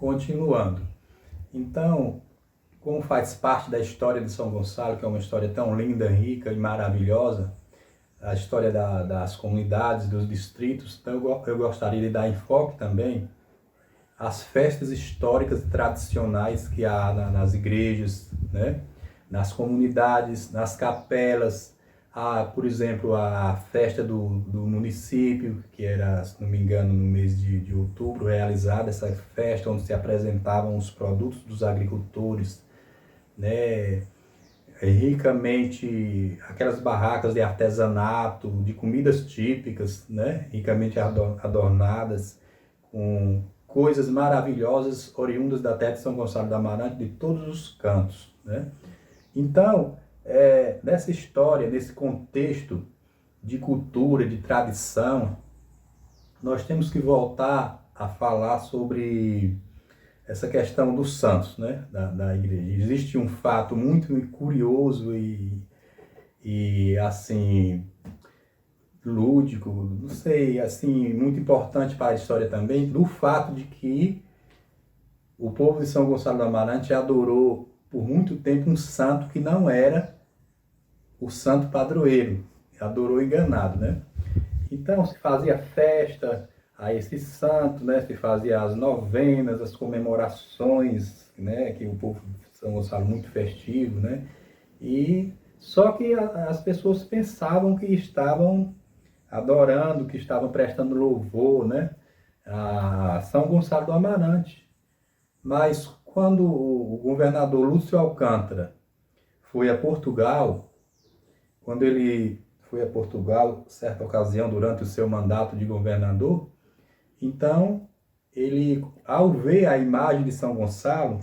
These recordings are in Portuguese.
continuando. Então, como faz parte da história de São Gonçalo, que é uma história tão linda, rica e maravilhosa, a história das comunidades, dos distritos, então eu gostaria de dar enfoque também às festas históricas e tradicionais que há nas igrejas, né? Nas comunidades, nas capelas. Há, por exemplo, a festa do município, que era, se não me engano, no mês de outubro, realizada essa festa onde se apresentavam os produtos dos agricultores, né? Ricamente, aquelas barracas de artesanato, de comidas típicas, né? Ricamente adornadas, com coisas maravilhosas oriundas da terra de São Gonçalo do Amarante, de todos os cantos, né? Então, nessa história, nesse contexto de cultura, de tradição, nós temos que voltar a falar sobre essa questão dos santos, né, da igreja. Existe um fato muito curioso e assim, lúdico, não sei, assim, muito importante para a história também, do fato de que o povo de São Gonçalo do Amarante adorou por muito tempo um santo que não era o santo padroeiro, adorou enganado, né? Então se fazia festa a esse santo, né? Se fazia as novenas, as comemorações, né? Que o povo de São Gonçalo muito festivo, né? E só que as pessoas pensavam que estavam adorando, que estavam prestando louvor, né? A São Gonçalo do Amarante. Mas quando o governador Lúcio Alcântara foi a Portugal, quando ele foi a Portugal, certa ocasião, durante o seu mandato de governador, então ele, ao ver a imagem de São Gonçalo,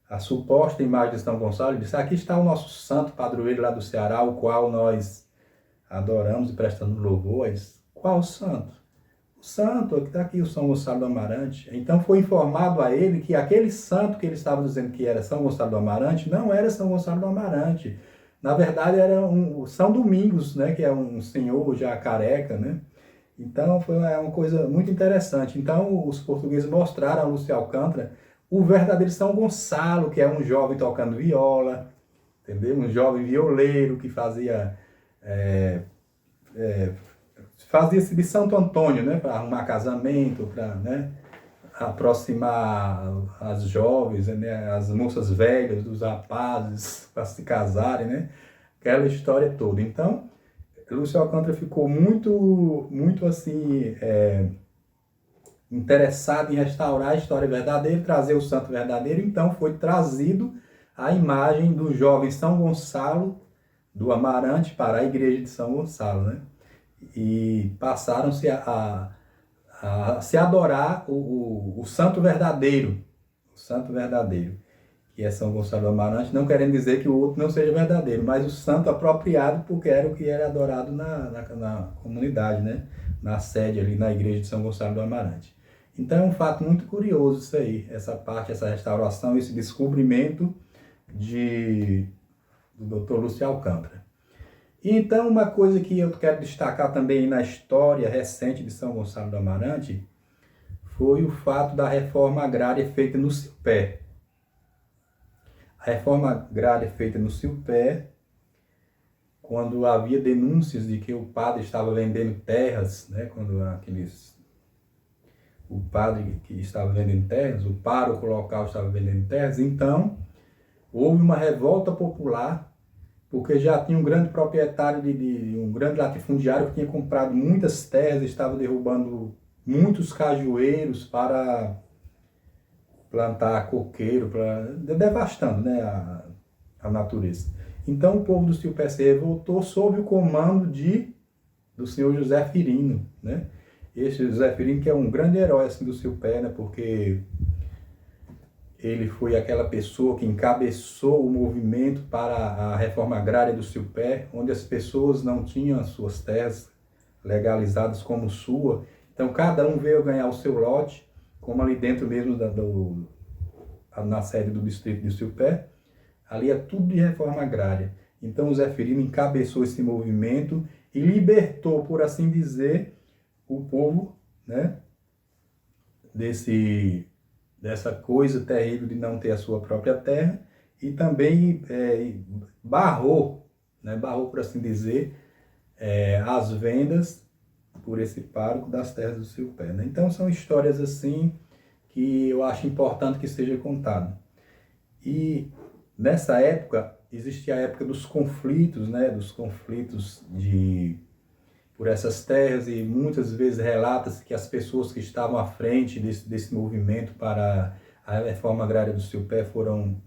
a suposta imagem de São Gonçalo, ele disse: aqui está o nosso santo padroeiro lá do Ceará, o qual nós adoramos e prestamos louvores. Qual santo? O santo, que está aqui, o São Gonçalo do Amarante. Então foi informado a ele que aquele santo que ele estava dizendo que era São Gonçalo do Amarante, não era São Gonçalo do Amarante. Na verdade era São Domingos, né, que é um senhor já careca, né? Então foi uma coisa muito interessante. Então os portugueses mostraram a Lúcio Alcântara o verdadeiro São Gonçalo, que é um jovem tocando viola, entendeu? Um jovem violeiro que fazia-se de Santo Antônio, né, para arrumar casamento, para, né, aproximar as jovens, né, as moças velhas dos rapazes para se casarem, né, aquela história toda. Então, Lúcio Alcântara ficou muito assim interessado em restaurar a história verdadeira, trazer o santo verdadeiro. Então, foi trazido a imagem do jovem São Gonçalo do Amarante para a igreja de São Gonçalo, né? E passaram-se a se adorar o santo verdadeiro, que é São Gonçalo do Amarante, não querendo dizer que o outro não seja verdadeiro, mas o santo apropriado porque era o que era adorado na comunidade, né? Na sede ali, na igreja de São Gonçalo do Amarante. Então é um fato muito curioso isso aí, essa parte, essa restauração, esse descobrimento do Dr. Lúcio Alcântara. E então uma coisa que eu quero destacar também na história recente de São Gonçalo do Amarante foi o fato da reforma agrária feita no Silpé. A reforma agrária feita no Silpé, quando havia denúncias de que o padre estava vendendo terras, né, o padre que estava vendendo terras, o pároco local estava vendendo terras, então houve uma revolta popular, porque já tinha um grande proprietário, um grande latifundiário que tinha comprado muitas terras, estava derrubando muitos cajueiros para plantar coqueiro, devastando, né, a natureza. Então o povo do Silpé se revoltou sob o comando do senhor José Firino, né? Esse José Firino que é um grande herói assim, do Silpé, né, porque ele foi aquela pessoa que encabeçou o movimento para a reforma agrária do Silpé, onde as pessoas não tinham as suas terras legalizadas como sua. Então cada um veio ganhar o seu lote, como ali dentro mesmo na sede do distrito de Silpé, ali é tudo de reforma agrária. Então o Zé Firino encabeçou esse movimento e libertou, por assim dizer, o povo, né, dessa coisa terrível de não ter a sua própria terra, e também barrou, né, barrou, por assim dizer, as vendas por esse pároco das terras do Silpé, né? Então são histórias assim que eu acho importante que seja contado. E nessa época existia a época dos conflitos, né? Dos conflitos por essas terras, e muitas vezes relata-se que as pessoas que estavam à frente desse movimento para a reforma agrária do Silpé foram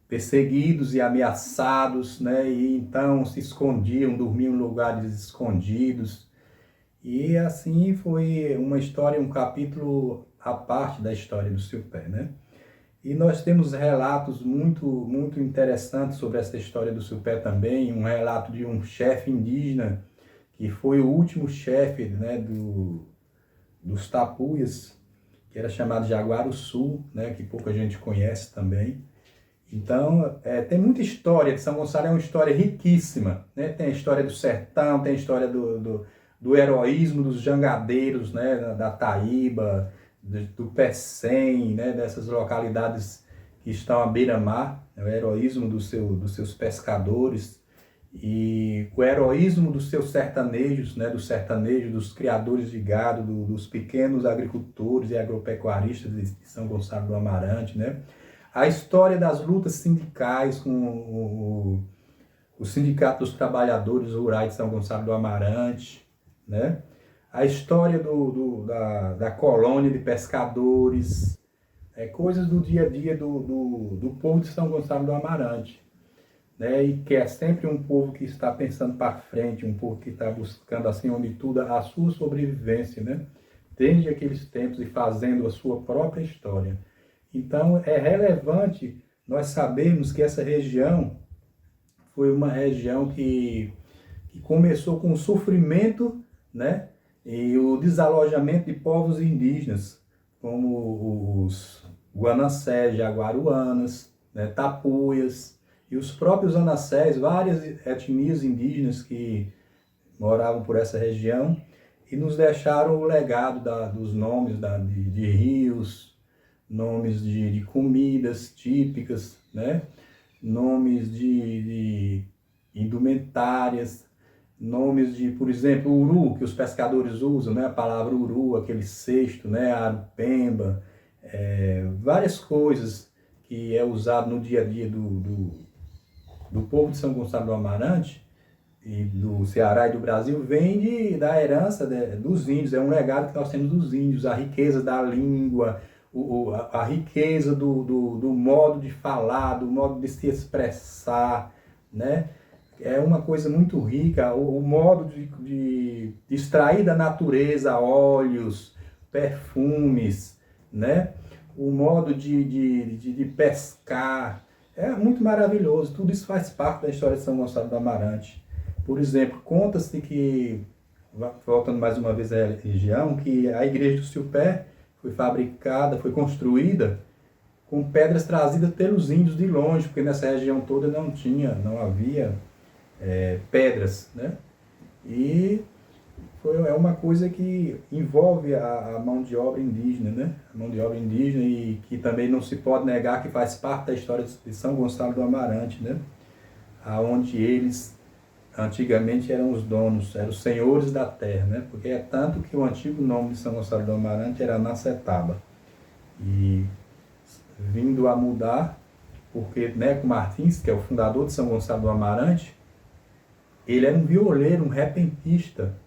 perseguidos e ameaçados, né? E então se escondiam, dormiam em lugares escondidos. E assim foi uma história, um capítulo à parte da história do Silpé, né? E nós temos relatos muito interessantes sobre essa história do Silpé também, um relato de um chefe indígena, que foi o último chefe, né, dos Tapuias, que era chamado Jaguaruçu, né, que pouca gente conhece também. Então, tem muita história de São Gonçalo, é uma história riquíssima, né? Tem a história do sertão, tem a história do heroísmo dos jangadeiros, né? Da Taíba, do Pecém, né? Dessas localidades que estão à beira-mar, né? O heroísmo dos seus pescadores e o heroísmo dos seus sertanejos, né? Dos sertanejos, dos criadores de gado, dos pequenos agricultores e agropecuaristas de São Gonçalo do Amarante, né? A história das lutas sindicais com o Sindicato dos Trabalhadores Rurais de São Gonçalo do Amarante, né? A história da colônia de pescadores, coisas do dia a dia do povo de São Gonçalo do Amarante, né? E que é sempre um povo que está pensando para frente, um povo que está buscando, acima de tudo, a sua sobrevivência, né? Desde aqueles tempos, e fazendo a sua própria história. Então, é relevante nós sabermos que essa região foi uma região que começou com o sofrimento, né, e o desalojamento de povos indígenas, como os Guanassés, Jaguaruanas, né, Tapuias, e os próprios Anassés, várias etnias indígenas que moravam por essa região, e nos deixaram o legado dos nomes de rios, nomes de comidas típicas, né? Nomes de indumentárias, nomes de, por exemplo, uru, que os pescadores usam, né? A palavra uru, aquele cesto, né? Arupemba, várias coisas que é usado no dia a dia do povo de São Gonçalo do Amarante e do Ceará e do Brasil, vem da herança dos índios, é um legado que nós temos dos índios, a riqueza da língua, a riqueza do modo de falar, do modo de se expressar, né? É uma coisa muito rica, o modo de extrair da natureza óleos, perfumes, né? O modo de pescar, é muito maravilhoso, tudo isso faz parte da história de São Gonçalo do Amarante. Por exemplo, conta-se que, voltando mais uma vez à região, que a igreja do Silpé foi fabricada, foi construída com pedras trazidas pelos índios de longe, porque nessa região toda não havia pedras, né? E é uma coisa que envolve a mão de obra indígena, né? A mão de obra indígena, e que também não se pode negar que faz parte da história de São Gonçalo do Amarante, né? Aonde eles antigamente eram os donos, eram os senhores da terra, né? Porque é tanto que o antigo nome de São Gonçalo do Amarante era Anacetaba. E vindo a mudar, porque Neco Martins, que é o fundador de São Gonçalo do Amarante, ele era um violeiro, um repentista.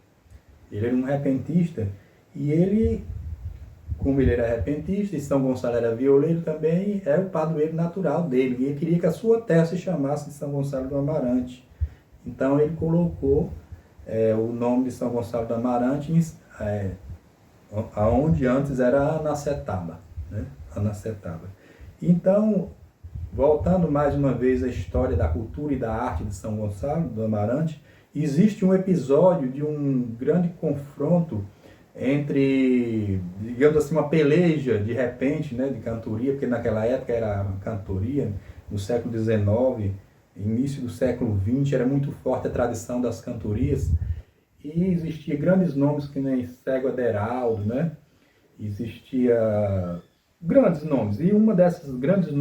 Ele era um repentista, e ele, como ele era repentista e São Gonçalo era violeiro também, era o padroeiro natural dele. E ele queria que a sua terra se chamasse de São Gonçalo do Amarante. Então ele colocou o nome de São Gonçalo do Amarante aonde antes era Anacetaba, né? Anacetaba. Então, voltando mais uma vez à história da cultura e da arte de São Gonçalo do Amarante, existe um episódio de um grande confronto entre, digamos assim, uma peleja de repente, né, de cantoria, porque naquela época era cantoria, no século XIX, início do século XX, era muito forte a tradição das cantorias, e existia grandes nomes que nem Cego Aderaldo, né? Existia grandes nomes. E um desses grandes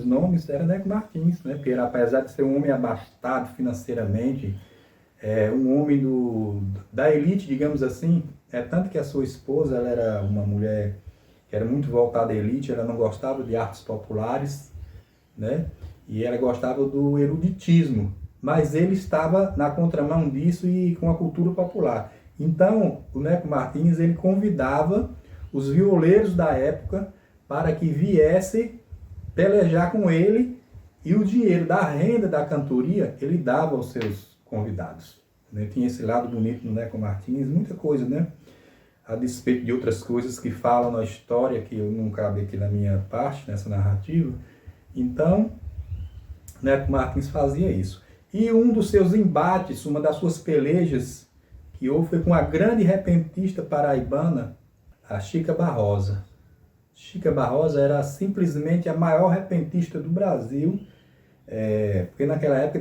nomes era Neco Martins, né? Porque ele, apesar de ser um homem abastado financeiramente, um homem da elite, digamos assim, tanto que a sua esposa, ela era uma mulher que era muito voltada à elite, ela não gostava de artes populares, né? E ela gostava do eruditismo, mas ele estava na contramão disso e com a cultura popular. Então, o Neco Martins, ele convidava os violeiros da época para que viessem pelejar com ele, e o dinheiro da renda da cantoria ele dava aos seus convidados. Né? Tinha esse lado bonito no Neco Martins, muita coisa, né? A despeito de outras coisas que falam na história, que eu não cabe aqui na minha parte, nessa narrativa. Então, Neco Martins fazia isso. E um dos seus embates, uma das suas pelejas que houve foi com a grande repentista paraibana, a Chica Barrosa. Chica Barrosa era simplesmente a maior repentista do Brasil, porque naquela época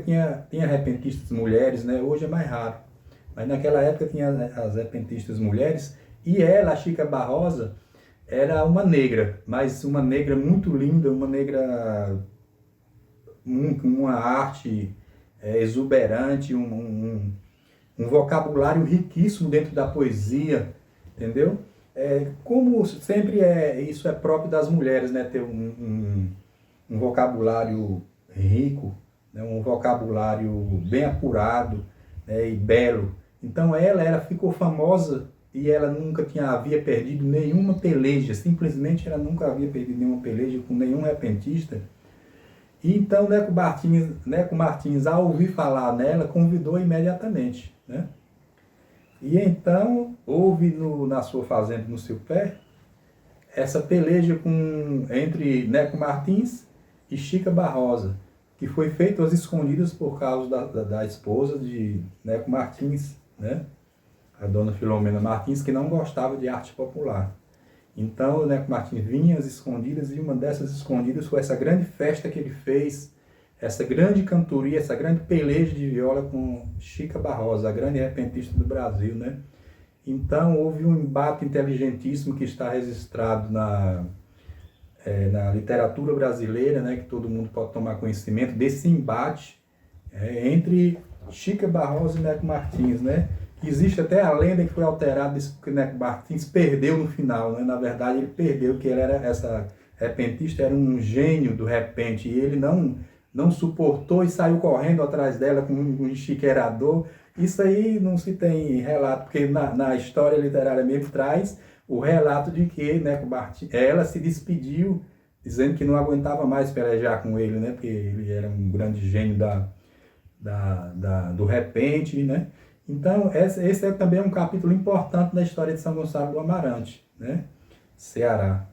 tinha repentistas mulheres, né? Hoje é mais raro. Mas naquela época tinha as repentistas mulheres, e ela, a Chica Barrosa, era uma negra, mas uma negra muito linda, uma negra com uma arte exuberante, um vocabulário riquíssimo dentro da poesia, entendeu? Como sempre isso é próprio das mulheres, né? Ter um vocabulário rico, né? Um vocabulário bem apurado, né? E belo. Então ela ficou famosa e ela nunca havia perdido nenhuma peleja, simplesmente ela nunca havia perdido nenhuma peleja com nenhum repentista. E então Neco Martins, ao ouvir falar nela, convidou imediatamente, né? E então houve na sua fazenda, no seu pé, essa peleja entre Neco Martins e Chica Barrosa, que foi feita às escondidas por causa da esposa de Neco Martins, né? A dona Filomena Martins, que não gostava de arte popular. Então o Neco Martins vinha às escondidas, e uma dessas escondidas foi essa grande festa que ele fez, essa grande cantoria, essa grande peleja de viola com Chica Barrosa, a grande repentista do Brasil, né? Então houve um embate inteligentíssimo que está registrado na literatura brasileira, né? Que todo mundo pode tomar conhecimento desse embate entre Chica Barrosa e Neco Martins, né? Existe até a lenda que foi alterada, porque Neco Martins perdeu no final, né? Na verdade ele perdeu, que essa repentista era um gênio do repente, e ele não suportou e saiu correndo atrás dela com um enchiqueirador. Isso aí não se tem relato, porque na história literária mesmo traz o relato de que Neco Martins, ela se despediu, dizendo que não aguentava mais pelejar com ele, né? Porque ele era um grande gênio do repente, né? Então, esse também um capítulo importante da história de São Gonçalo do Amarante, né? Ceará.